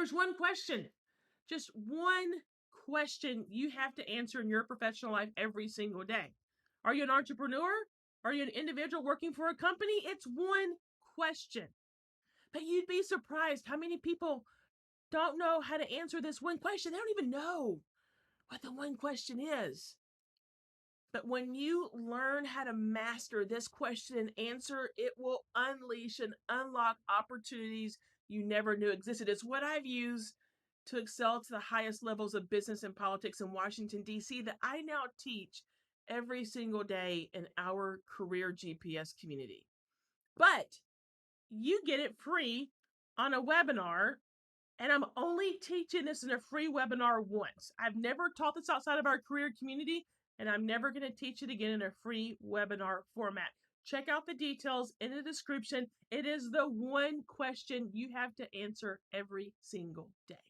There's one question, just one question you have to answer in your professional life every single day. Are you an entrepreneur? Are you an individual working for a company? It's one question. But you'd be surprised how many people don't know how to answer this one question. They don't even know what the one question is. But when you learn how to master this question and answer, it will unleash and unlock opportunities you never knew existed. It's what I've used to excel to the highest levels of business and politics in Washington, D.C., that I now teach every single day in our career GPS community. But you get it free on a webinar, and I'm only teaching this in a free webinar once. I've never taught this outside of our career community, and I'm never going to teach it again in a free webinar format. Check out the details in the description. It is the one question you have to answer every single day.